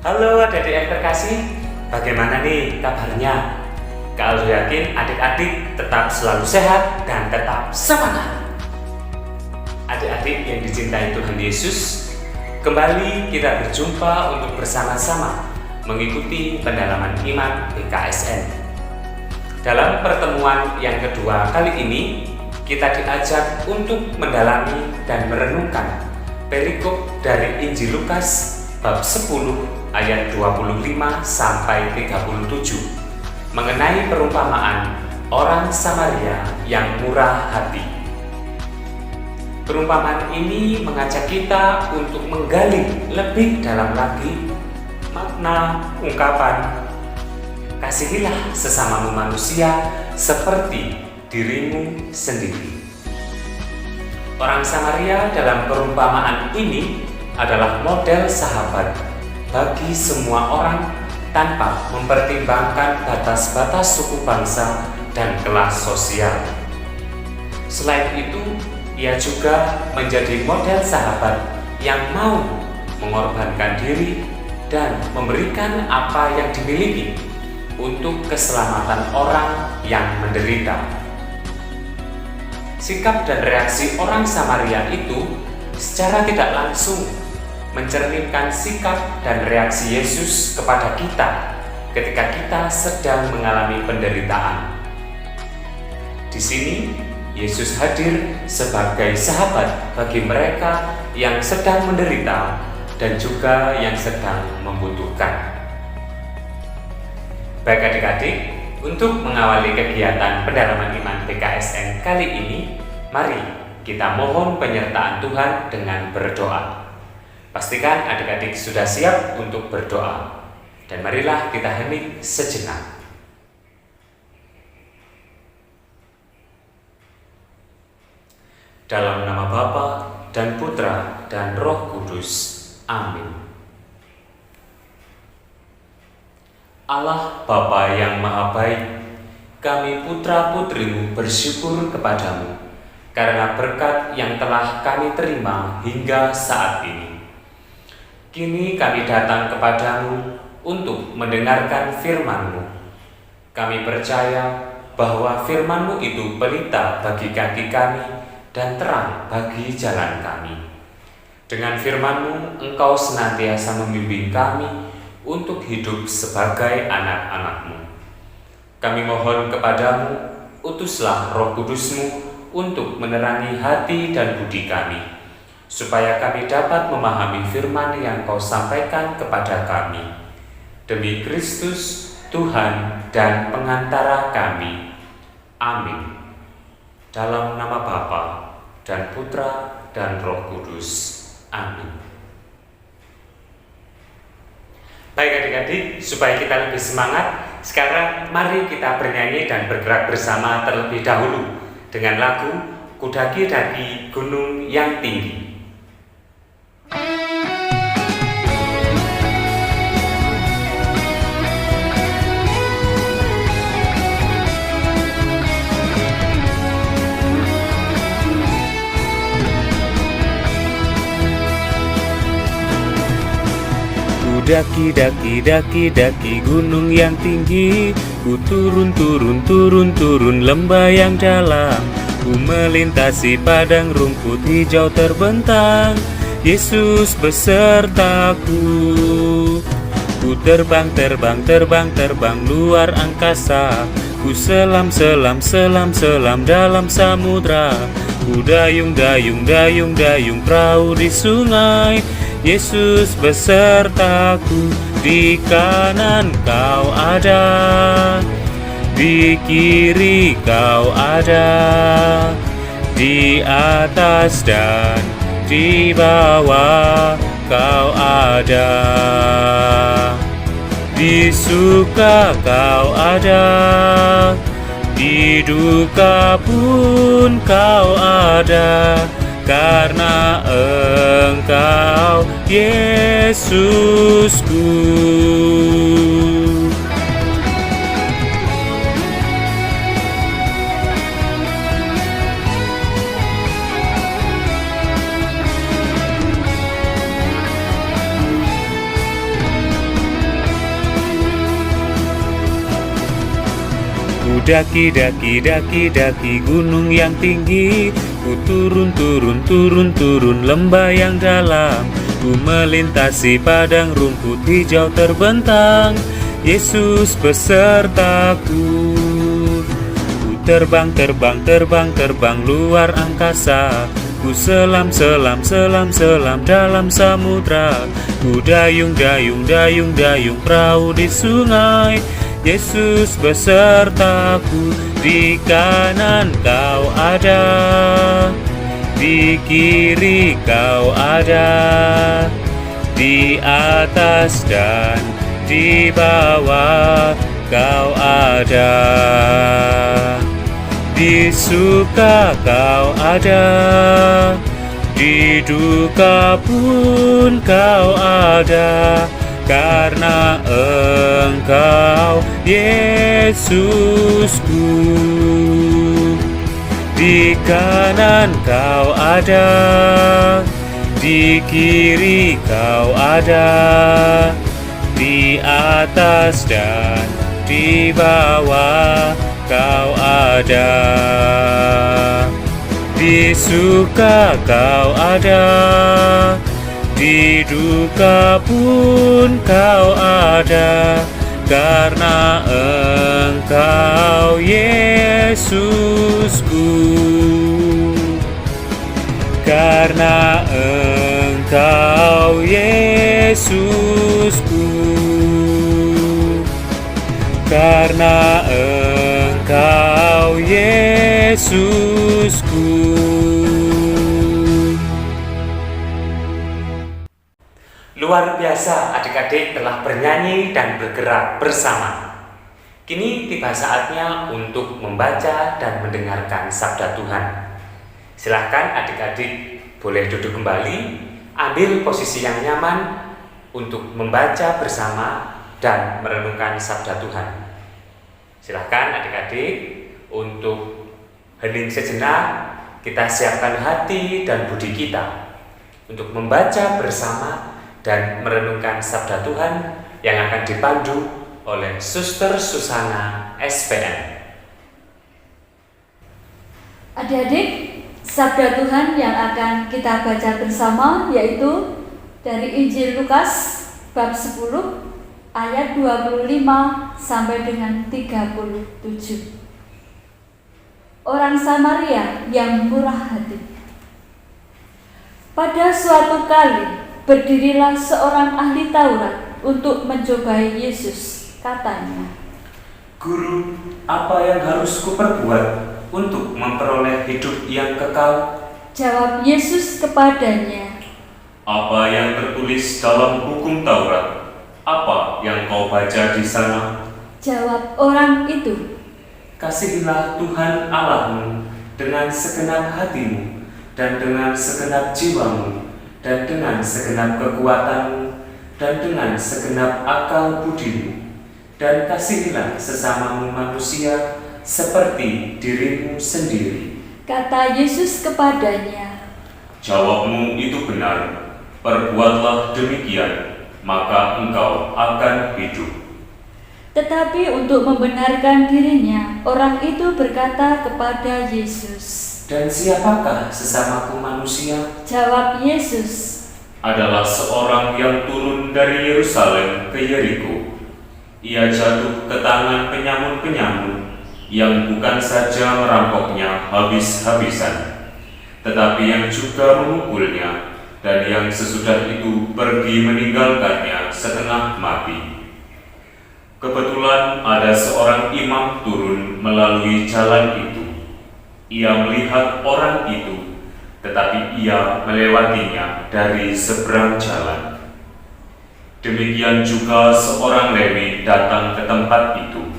Halo adik-adik yang terkasih, bagaimana nih kabarnya? Kak Aldo yakin adik-adik tetap selalu sehat dan tetap semangat. Adik-adik yang dicintai Tuhan Yesus, kembali kita berjumpa untuk bersama-sama mengikuti pendalaman iman PKSN. Dalam pertemuan yang kedua kali ini, kita diajak untuk mendalami dan merenungkan perikop dari Injil Lukas bab 10 ayat 25 sampai 37 mengenai perumpamaan orang Samaria yang murah hati. Perumpamaan ini mengajak kita untuk menggali lebih dalam lagi makna ungkapan kasihilah sesamamu manusia seperti dirimu sendiri. Orang Samaria dalam perumpamaan ini adalah model sahabat bagi semua orang tanpa mempertimbangkan batas-batas suku bangsa dan kelas sosial. Selain itu, ia juga menjadi model sahabat yang mau mengorbankan diri dan memberikan apa yang dimiliki untuk keselamatan orang yang menderita. Sikap dan reaksi orang Samaria itu secara tidak langsung mencerminkan sikap dan reaksi Yesus kepada kita ketika kita sedang mengalami penderitaan. Di sini, Yesus hadir sebagai sahabat bagi mereka yang sedang menderita dan juga yang sedang membutuhkan. Baik adik-adik, untuk mengawali kegiatan pendalaman iman PKSN kali ini, mari kita mohon penyertaan Tuhan dengan berdoa. Pastikan adik-adik sudah siap untuk berdoa. Dan marilah kita hening sejenak. Dalam nama Bapa dan Putra dan Roh Kudus. Amin. Allah Bapa yang Maha Baik, kami putra-putrimu bersyukur kepadamu karena berkat yang telah kami terima hingga saat ini. Kini kami datang kepadamu untuk mendengarkan firman-Mu. Kami percaya bahwa firman-Mu itu pelita bagi kaki kami dan terang bagi jalan kami. Dengan firman-Mu, Engkau senantiasa membimbing kami untuk hidup sebagai anak-anak-Mu. Kami mohon kepadamu, utuslah Roh Kudus-Mu untuk menerangi hati dan budi kami, supaya kami dapat memahami firman yang Kau sampaikan kepada kami. Demi Kristus, Tuhan dan pengantara kami. Amin. Dalam nama Bapa dan Putra dan Roh Kudus. Amin. Baik adik-adik, supaya kita lebih semangat, sekarang mari kita bernyanyi dan bergerak bersama terlebih dahulu dengan lagu Kudaki-daki Gunung yang Tinggi. Daki gunung yang tinggi, ku turun lembah yang dalam, ku melintasi padang rumput hijau terbentang, Yesus besertaku. Ku Ku terbang, terbang, terbang, terbang luar angkasa. Ku selam, selam, selam, selam dalam samudra. Ku dayung, dayung, dayung, dayung perahu di sungai. Yesus besertaku, di kanan kau ada, di kiri kau ada, di atas dan di bawah kau ada. Di suka kau ada, di duka pun kau ada, karena Engkau Yesusku. Ku daki, daki, daki, daki gunung yang tinggi. Ku turun, turun, turun, turun lembah yang dalam. Ku melintasi padang rumput hijau terbentang. Yesus besertaku. Ku terbang, terbang, terbang, terbang luar angkasa. Ku selam, selam, selam, selam dalam samudra. Ku dayung, dayung, dayung, dayung perahu di sungai. Yesus besertaku, di kanan kau ada, di kiri kau ada, di atas dan di bawah kau ada. Di suka kau ada, di duka pun kau ada, karena Engkau Yesusku. Di kanan kau ada, di kiri kau ada, di atas dan di bawah kau ada. Di suka kau ada, di duka pun kau ada, karena Engkau Yesusku. Karena Engkau Yesusku. Karena Engkau Yesusku. Luar biasa, adik-adik telah bernyanyi dan bergerak bersama. Kini tiba saatnya untuk membaca dan mendengarkan sabda Tuhan. Silahkan adik-adik boleh duduk kembali, ambil posisi yang nyaman untuk membaca bersama dan merenungkan sabda Tuhan. Silahkan adik-adik untuk hening sejenak, kita siapkan hati dan budi kita untuk membaca bersama dan merenungkan sabda Tuhan yang akan dipandu oleh Suster Susana SPN. Adik-adik, sabda Tuhan yang akan kita baca bersama yaitu dari Injil Lukas bab 10 ayat 25 sampai dengan 37. Orang Samaria yang murah hati. Pada suatu kali berdirilah seorang ahli Taurat untuk mencobai Yesus. Katanya, Guru, apa yang harus kuperbuat untuk memperoleh hidup yang kekal? Jawab Yesus kepadanya, Apa yang tertulis dalam hukum Taurat? Apa yang kau baca di sana? Jawab orang itu, Kasihilah Tuhan Allahmu dengan segenap hatimu dan dengan segenap jiwamu dan dengan segenap kekuatanmu dan dengan segenap akal budimu, dan kasihilah sesamamu manusia seperti dirimu sendiri. kata Yesus kepadanya, Jawabmu itu benar, perbuatlah demikian, maka engkau akan hidup. Tetapi untuk membenarkan dirinya, orang itu berkata kepada Yesus, Dan siapakah sesamaku manusia? Jawab Yesus, adalah seorang yang turun dari Yerusalem ke Yeriko. Ia jatuh ke tangan penyamun-penyamun yang bukan saja merampoknya habis-habisan, tetapi yang juga memukulnya, dan yang sesudah itu pergi meninggalkannya setengah mati. Kebetulan ada seorang imam turun melalui jalan itu. Ia melihat orang itu, tetapi ia melewatinya dari seberang jalan. Demikian juga seorang Lewi datang ke tempat itu.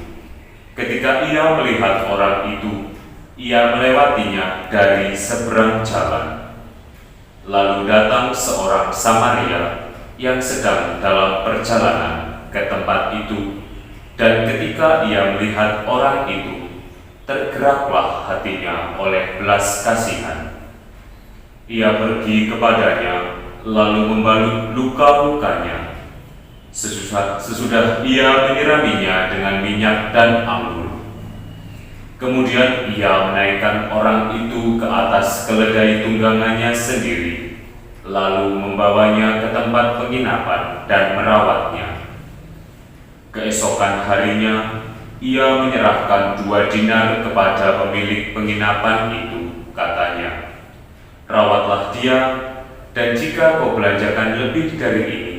Ketika ia melihat orang itu, ia melewatinya dari seberang jalan. Lalu datang seorang Samaria yang sedang dalam perjalanan ke tempat itu, dan ketika ia melihat orang itu, tergeraklah hatinya oleh belas kasihan. Ia pergi kepadanya, lalu membalut luka-lukanya. Sesudah ia menyiraminya dengan minyak dan anggur. Kemudian ia menaikkan orang itu ke atas keledai tunggangannya sendiri, lalu membawanya ke tempat penginapan dan merawatnya. Keesokan harinya, ia menyerahkan 2 dinar kepada pemilik penginapan itu, katanya, "Rawatlah dia, dan jika kau belanjakan lebih dari ini,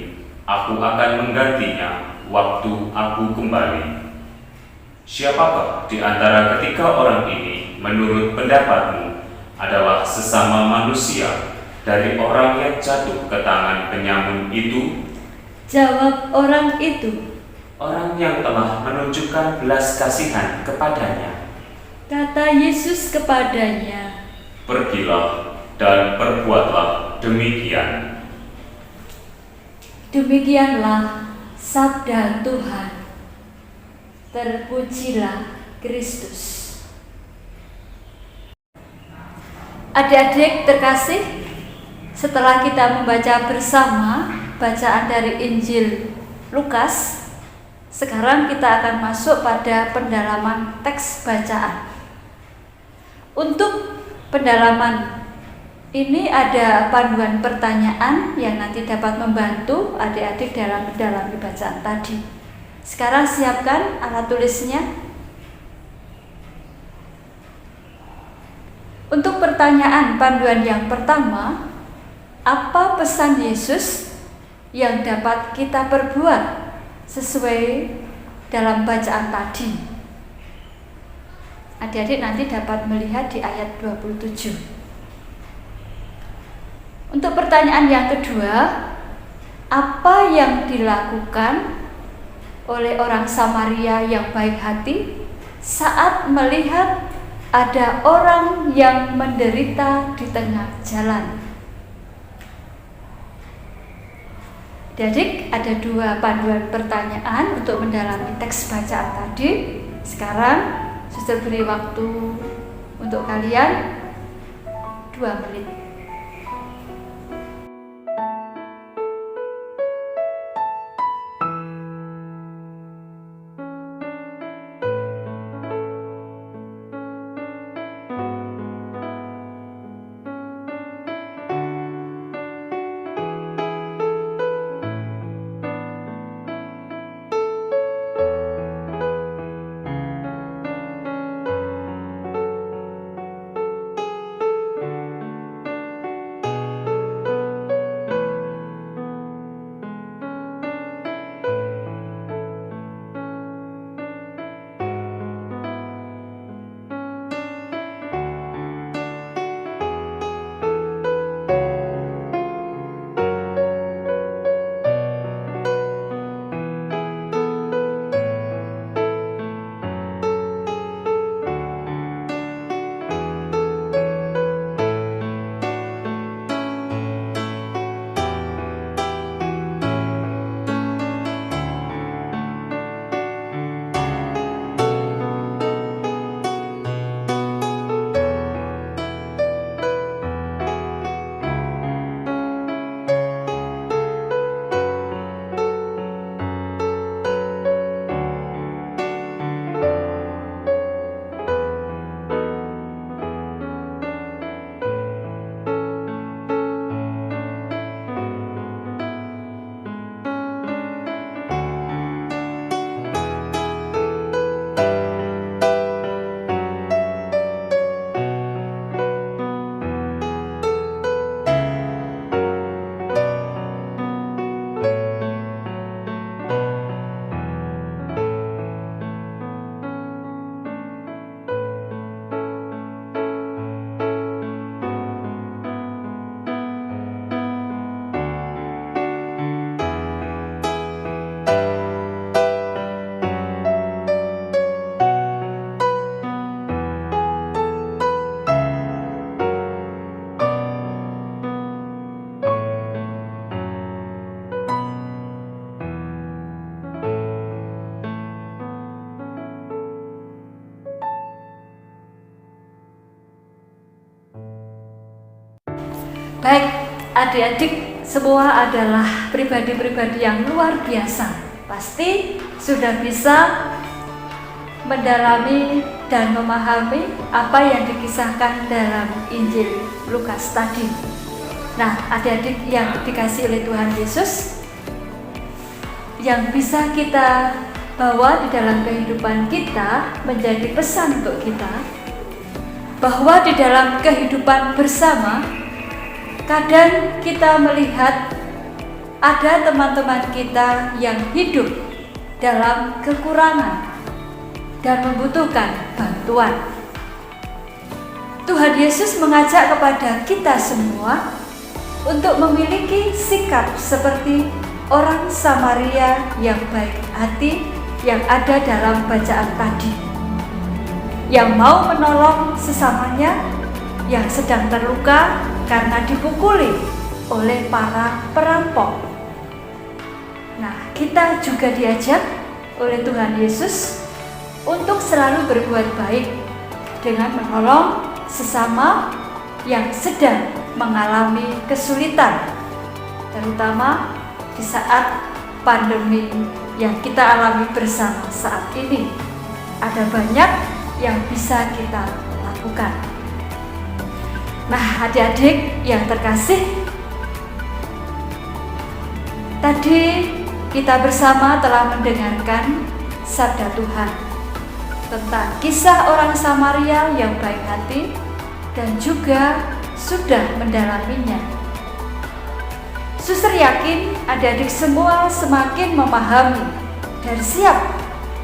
aku akan menggantinya waktu aku kembali." Siapakah di antara ketiga orang ini menurut pendapatmu adalah sesama manusia dari orang yang jatuh ke tangan penyamun itu? Jawab orang itu, Orang yang telah menunjukkan belas kasihan kepadanya. kata Yesus kepadanya, Pergilah dan perbuatlah demikian. demikianlah sabda Tuhan. Terpujilah Kristus. Adik-adik terkasih, setelah kita membaca bersama bacaan dari Injil Lukas, sekarang kita akan masuk pada pendalaman teks bacaan. Untuk pendalaman ini ada panduan pertanyaan yang nanti dapat membantu adik-adik dalam mendalami bacaan tadi. Sekarang siapkan alat tulisnya. Untuk pertanyaan panduan yang pertama, apa pesan Yesus yang dapat kita perbuat sesuai dalam bacaan tadi? Adik-adik nanti dapat melihat di ayat 27. Untuk pertanyaan yang kedua, apa yang dilakukan oleh orang Samaria yang baik hati saat melihat ada orang yang menderita di tengah jalan? Adik, ada 2 panduan pertanyaan untuk mendalami teks bacaan tadi. Sekarang Suster beri waktu untuk kalian 2 menit. Baik, adik-adik semua adalah pribadi-pribadi yang luar biasa. Pasti sudah bisa mendalami dan memahami apa yang dikisahkan dalam Injil Lukas tadi. Nah, adik-adik yang dikasihi oleh Tuhan Yesus, yang bisa kita bawa di dalam kehidupan kita menjadi pesan untuk kita, bahwa di dalam kehidupan bersama kadang kita melihat ada teman-teman kita yang hidup dalam kekurangan dan membutuhkan bantuan. Tuhan Yesus mengajak kepada kita semua untuk memiliki sikap seperti orang Samaria yang baik hati yang ada dalam bacaan tadi, yang mau menolong sesamanya yang sedang terluka karena dipukuli oleh para perampok. Nah, kita juga diajak oleh Tuhan Yesus untuk selalu berbuat baik dengan menolong sesama yang sedang mengalami kesulitan, terutama di saat pandemi yang kita alami bersama saat ini. Ada banyak yang bisa kita lakukan. Nah, adik-adik yang terkasih, tadi kita bersama telah mendengarkan sabda Tuhan tentang kisah orang Samaria yang baik hati dan juga sudah mendalaminya. Suster yakin adik-adik semua semakin memahami dan siap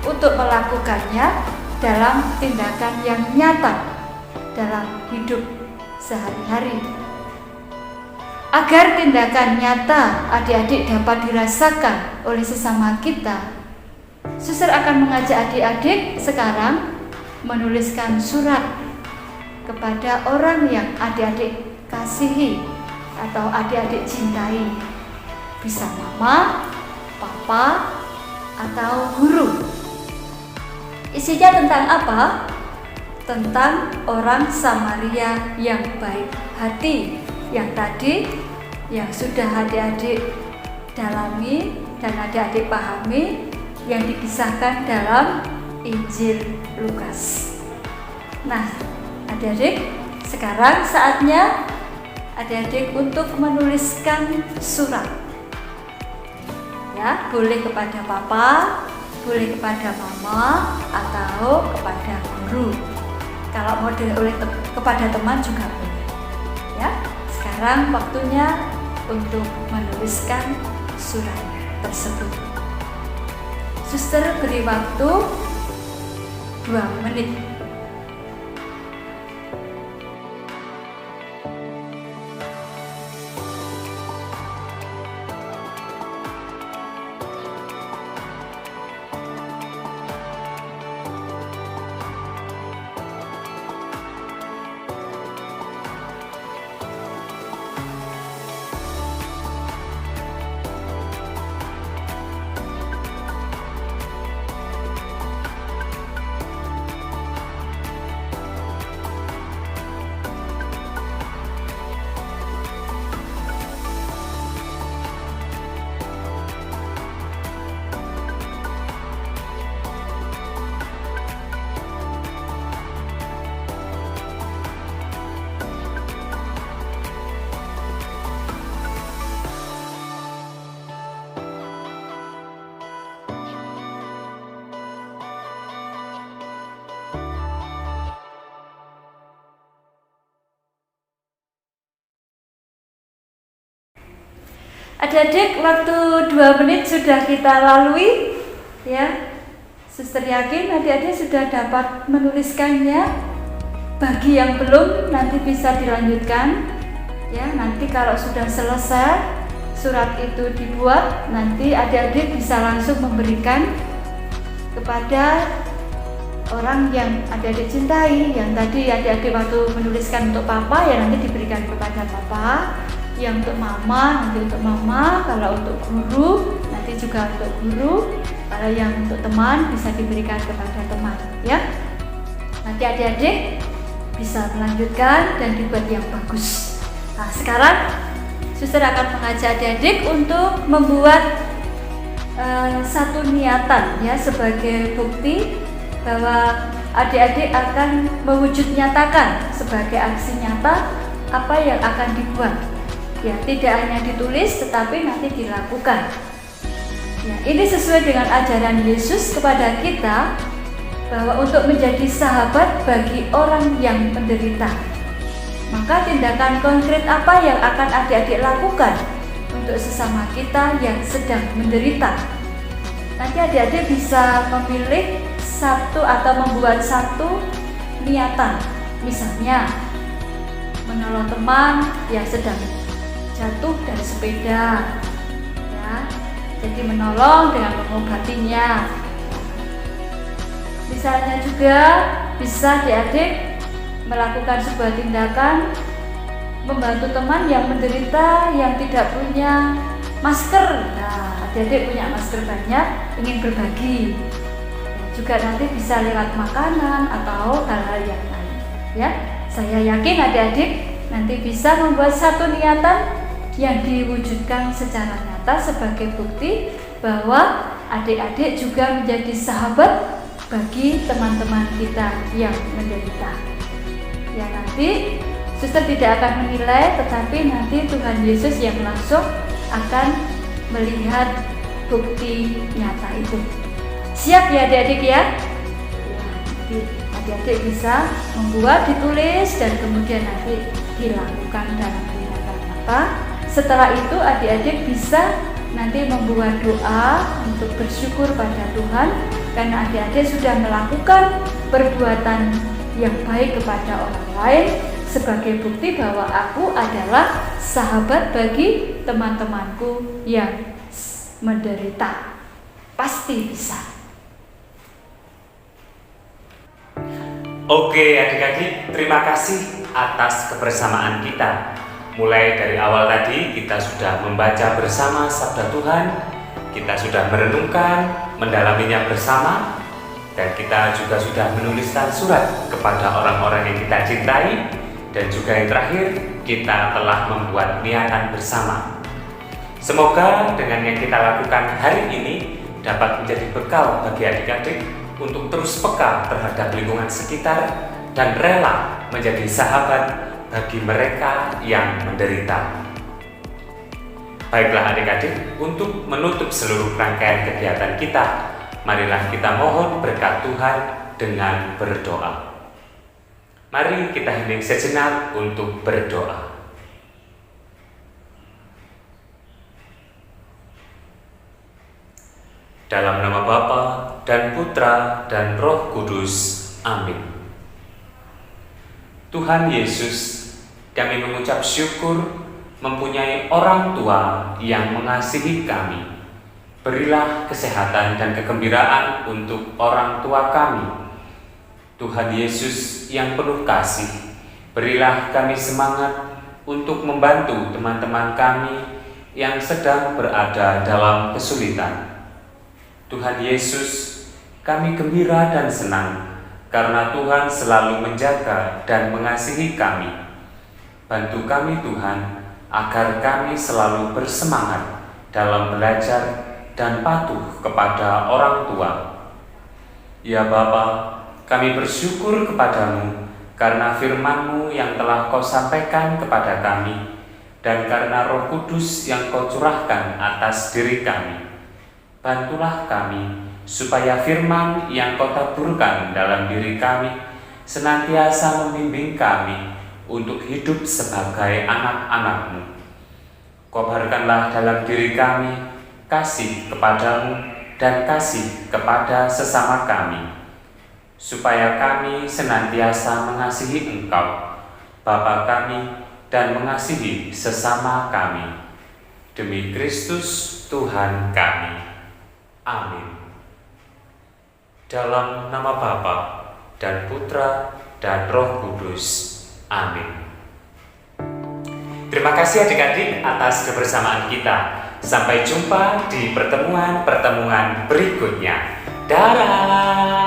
untuk melakukannya dalam tindakan yang nyata dalam hidup sehari-hari. Agar tindakan nyata adik-adik dapat dirasakan oleh sesama kita, Suster akan mengajak adik-adik sekarang menuliskan surat kepada orang yang adik-adik kasihi atau adik-adik cintai. Bisa mama, papa, atau guru. Isinya tentang apa? Tentang orang Samaria yang baik hati, yang tadi yang sudah adik-adik dalami dan adik-adik pahami, yang dikisahkan dalam Injil Lukas. Nah, adik-adik, sekarang saatnya adik-adik untuk menuliskan surat. Ya, boleh kepada papa, boleh kepada mama, atau kepada guru. Kalau mau kepada teman juga boleh. Ya, sekarang waktunya untuk menuliskan surat tersebut. Suster beri waktu 2 menit. Adik-adik, waktu 2 menit sudah kita lalui, ya. Suster yakin adik-adik sudah dapat menuliskannya. Bagi yang belum, nanti bisa dilanjutkan, ya. Nanti kalau sudah selesai surat itu dibuat, nanti adik-adik bisa langsung memberikan kepada orang yang adik-adik cintai. Yang tadi adik-adik waktu menuliskan untuk papa, ya nanti diberikan kepada papa. Yang untuk mama, nanti untuk mama. Kalau untuk guru, nanti juga untuk guru. Kalau yang untuk teman, bisa diberikan kepada teman, ya. Nanti adik-adik bisa melanjutkan dan dibuat yang bagus. Nah, sekarang suster akan mengajak adik-adik untuk membuat satu niatan ya sebagai bukti bahwa adik-adik akan mewujud nyatakan sebagai aksi nyata apa yang akan dibuat. Ya, tidak hanya ditulis tetapi nanti dilakukan. Ya, ini sesuai dengan ajaran Yesus kepada kita bahwa untuk menjadi sahabat bagi orang yang menderita. Maka tindakan konkret apa yang akan adik-adik lakukan untuk sesama kita yang sedang menderita? Nanti adik-adik bisa memilih satu atau membuat satu niatan. Misalnya menolong teman yang sedang jatuh dari sepeda, ya. Jadi menolong dengan mengobatinya. Misalnya juga bisa adik-adik melakukan sebuah tindakan membantu teman yang menderita yang tidak punya masker. Nah, adik-adik punya masker banyak, ingin berbagi. Juga nanti bisa lewat makanan atau hal-hal yang lain. Ya, saya yakin adik-adik nanti bisa membuat satu niatan yang diwujudkan secara nyata sebagai bukti bahwa adik-adik juga menjadi sahabat bagi teman-teman kita yang menderita. Ya, nanti suster tidak akan menilai, tetapi nanti Tuhan Yesus yang langsung akan melihat bukti nyata itu. Siap ya adik-adik ya? Ya, nanti adik-adik bisa membuat, ditulis, dan kemudian nanti dilakukan dalam tindakan nyata. Setelah itu adik-adik bisa nanti membuat doa untuk bersyukur pada Tuhan karena adik-adik sudah melakukan perbuatan yang baik kepada orang lain sebagai bukti bahwa aku adalah sahabat bagi teman-temanku yang menderita. Pasti bisa. Oke adik-adik, terima kasih atas kebersamaan kita. Mulai dari awal tadi kita sudah membaca bersama sabda Tuhan, kita sudah merenungkan, mendalaminya bersama, dan kita juga sudah menuliskan surat kepada orang-orang yang kita cintai, dan juga yang terakhir kita telah membuat niatan bersama. Semoga dengan yang kita lakukan hari ini dapat menjadi bekal bagi adik-adik untuk terus peka terhadap lingkungan sekitar dan rela menjadi sahabat bagi mereka yang menderita. Baiklah adik-adik, untuk menutup seluruh rangkaian kegiatan kita, marilah kita mohon berkat Tuhan dengan berdoa. Mari kita hening sejenak untuk berdoa. Dalam nama Bapa dan Putra dan Roh Kudus. Amin. Tuhan Yesus, kami mengucap syukur mempunyai orang tua yang mengasihi kami. Berilah kesehatan dan kegembiraan untuk orang tua kami. Tuhan Yesus yang penuh kasih, berilah kami semangat untuk membantu teman-teman kami yang sedang berada dalam kesulitan. Tuhan Yesus, kami gembira dan senang karena Tuhan selalu menjaga dan mengasihi kami. Bantu kami Tuhan, agar kami selalu bersemangat dalam belajar dan patuh kepada orang tua. Ya Bapa, kami bersyukur kepadamu karena firman-Mu yang telah Kau sampaikan kepada kami dan karena Roh Kudus yang Kau curahkan atas diri kami. Bantulah kami supaya firman yang Kau taburkan dalam diri kami senantiasa membimbing kami untuk hidup sebagai anak-anak-Mu. Kobarkanlah dalam diri kami kasih kepadamu dan kasih kepada sesama kami, supaya kami senantiasa mengasihi Engkau, Bapa kami, dan mengasihi sesama kami. Demi Kristus Tuhan kami. Amin. Dalam nama Bapa dan Putra dan Roh Kudus. Amin. Terima kasih adik-adik atas kebersamaan kita. Sampai jumpa di pertemuan-pertemuan berikutnya. Dadah.